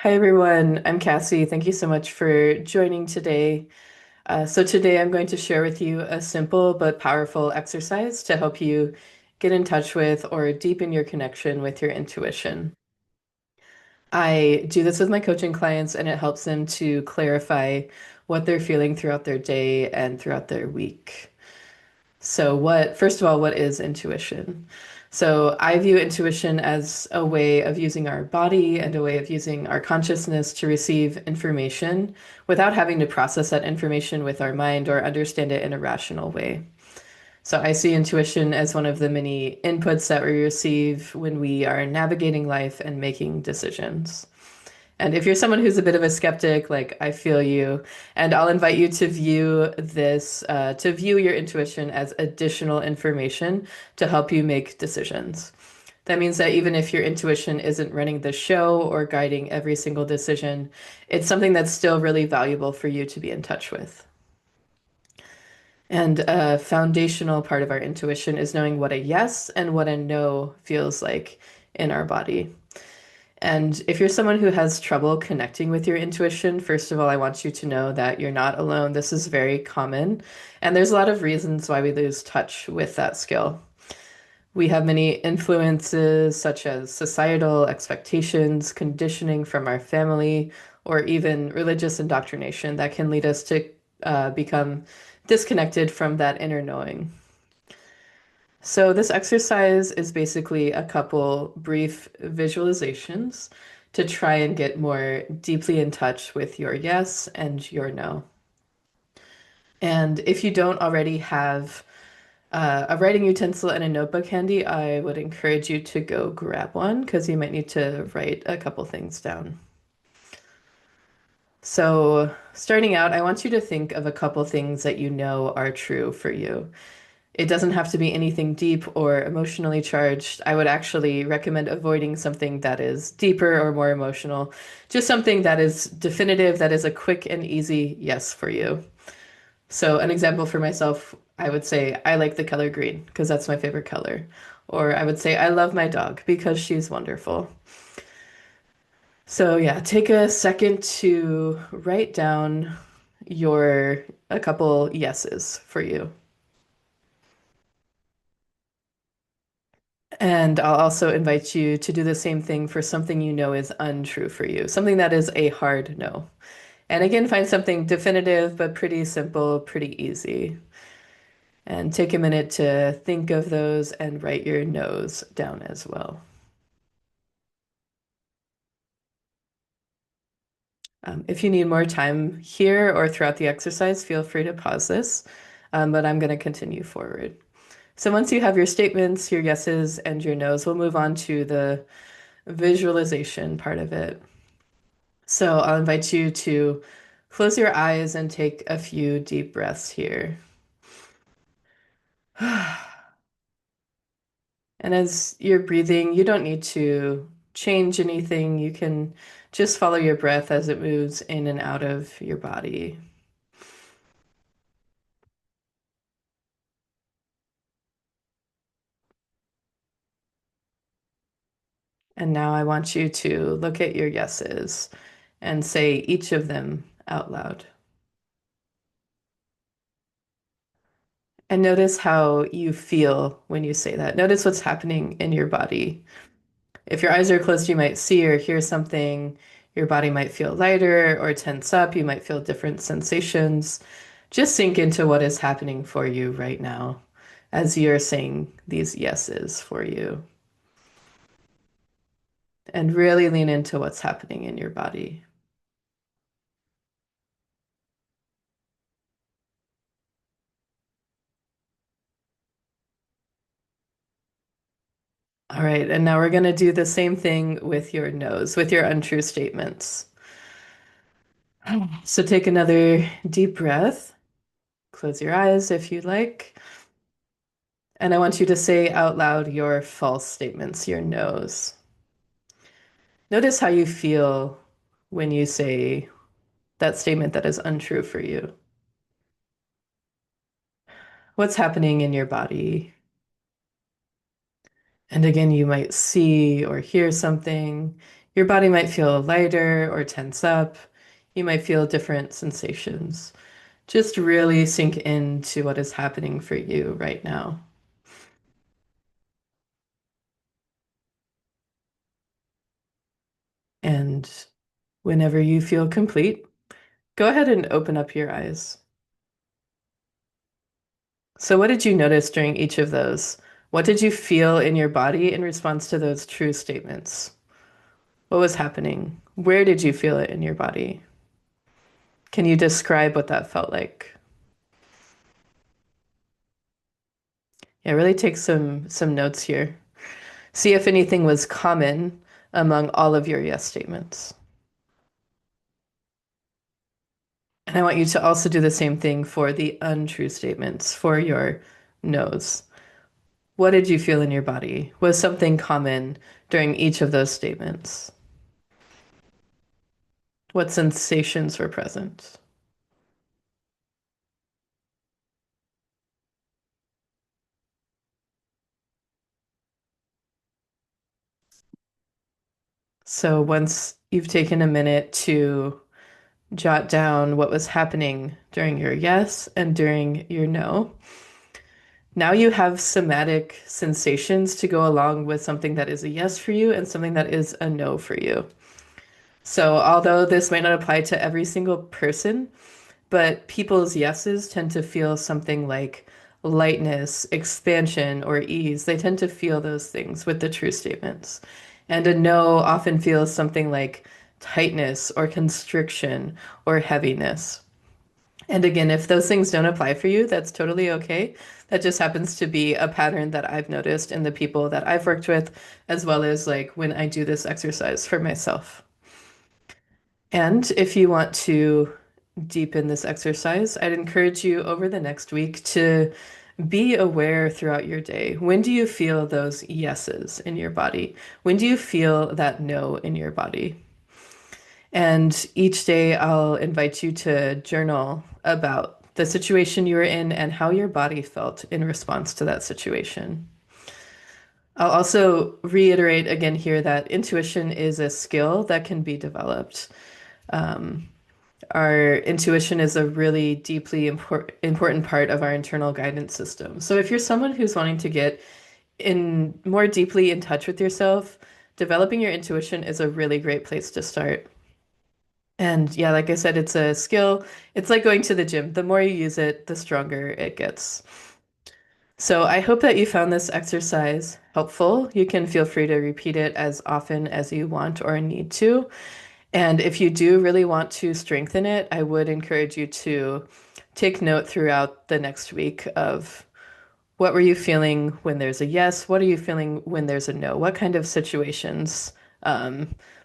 Hi everyone, I'm Cassie. Thank you so much for joining today. So today I'm going to share with you a simple but powerful exercise to help you get in touch with or deepen your connection with your intuition. I do this with my coaching clients and it helps them to clarify what they're feeling throughout their day and throughout their week. First of all, what is intuition? So I view intuition as a way of using our body and a way of using our consciousness to receive information without having to process that information with our mind or understand it in a rational way. So I see intuition as one of the many inputs that we receive when we are navigating life and making decisions. And if you're someone who's a bit of a skeptic, like I feel you, and I'll invite you to to view your intuition as additional information to help you make decisions. That means that even if your intuition isn't running the show or guiding every single decision, it's something that's still really valuable for you to be in touch with. And a foundational part of our intuition is knowing what a yes and what a no feels like in our body. And if you're someone who has trouble connecting with your intuition, first of all, I want you to know that you're not alone. This is very common. And there's a lot of reasons why we lose touch with that skill. We have many influences, such as societal expectations, conditioning from our family, or even religious indoctrination that can lead us to become disconnected from that inner knowing. So this exercise is basically a couple brief visualizations to try and get more deeply in touch with your yes and your no. And if you don't already have a writing utensil and a notebook handy, I would encourage you to go grab one because you might need to write a couple things down. So, starting out, I want you to think of a couple things that you know are true for you. It doesn't have to be anything deep or emotionally charged. I would actually recommend avoiding something that is deeper or more emotional. Just something that is definitive, that is a quick and easy yes for you. So, an example for myself, I would say, I like the color green because that's my favorite color. Or I would say, I love my dog because she's wonderful. So, yeah, take a second to write down a couple yeses for you. And I'll also invite you to do the same thing for something you know is untrue for you, something that is a hard no. And again, find something definitive, but pretty simple, pretty easy. And take a minute to think of those and write your no's down as well. If you need more time here or throughout the exercise, feel free to pause this, but I'm going to continue forward. So once you have your statements, your yeses, and your nos, we'll move on to the visualization part of it. So I'll invite you to close your eyes and take a few deep breaths here. And as you're breathing, you don't need to change anything. You can just follow your breath as it moves in and out of your body. And now I want you to look at your yeses and say each of them out loud. And notice how you feel when you say that. Notice what's happening in your body. If your eyes are closed, you might see or hear something. Your body might feel lighter or tense up. You might feel different sensations. Just sink into what is happening for you right now as you're saying these yeses for you. And really lean into what's happening in your body. All right, and now we're going to do the same thing with your nose, with your untrue statements. So take another deep breath. Close your eyes if you like. And I want you to say out loud your false statements, your no's. Notice how you feel when you say that statement that is untrue for you. What's happening in your body? And again, you might see or hear something. Your body might feel lighter or tense up. You might feel different sensations. Just really sink into what is happening for you right now. And whenever you feel complete, go ahead and open up your eyes. So, what did you notice during each of those? What did you feel in your body in response to those true statements? What was happening? Where did you feel it in your body? Can you describe what that felt like? Yeah, really take some notes here. See if anything was common among all of your yes statements. And I want you to also do the same thing for the untrue statements, for your no's. What did you feel in your body? Was something common during each of those statements? What sensations were present? So once you've taken a minute to jot down what was happening during your yes and during your no, now you have somatic sensations to go along with something that is a yes for you and something that is a no for you. So although this might not apply to every single person, but people's yeses tend to feel something like lightness, expansion, or ease. They tend to feel those things with the true statements. And a no often feels something like tightness or constriction or heaviness. And again, if those things don't apply for you, that's totally okay. That just happens to be a pattern that I've noticed in the people that I've worked with, as well as like when I do this exercise for myself. And if you want to deepen this exercise, I'd encourage you over the next week to be aware throughout your day. When do you feel those yeses in your body? When do you feel that no in your body? And each day I'll invite you to journal about the situation you were in and how your body felt in response to that situation. I'll also reiterate again here that intuition is a skill that can be developed. Um, our intuition is a really deeply important part of our internal guidance system. So if you're someone who's wanting to get in more deeply in touch with yourself, developing your intuition is a really great place to start. And yeah, like I said, it's a skill. It's like going to the gym. The more you use it, the stronger it gets. So I hope that you found this exercise helpful. You can feel free to repeat it as often as you want or need to. And if you do really want to strengthen it, I would encourage you to take note throughout the next week of what were you feeling when there's a yes? What are you feeling when there's a no? What kind of situations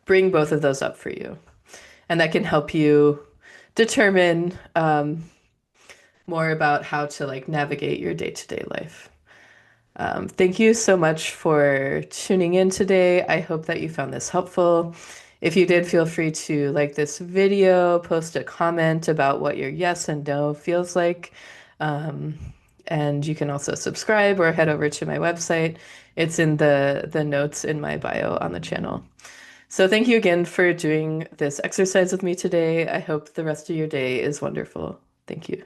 bring both of those up for you? And that can help you determine more about how to like navigate your day-to-day life. Thank you so much for tuning in today. I hope that you found this helpful. If you did, feel free to like this video, post a comment about what your yes and no feels like. Um, and you can also subscribe or head over to my website. It's in the notes in my bio on the channel. So thank you again for doing this exercise with me today. I hope the rest of your day is wonderful. Thank you.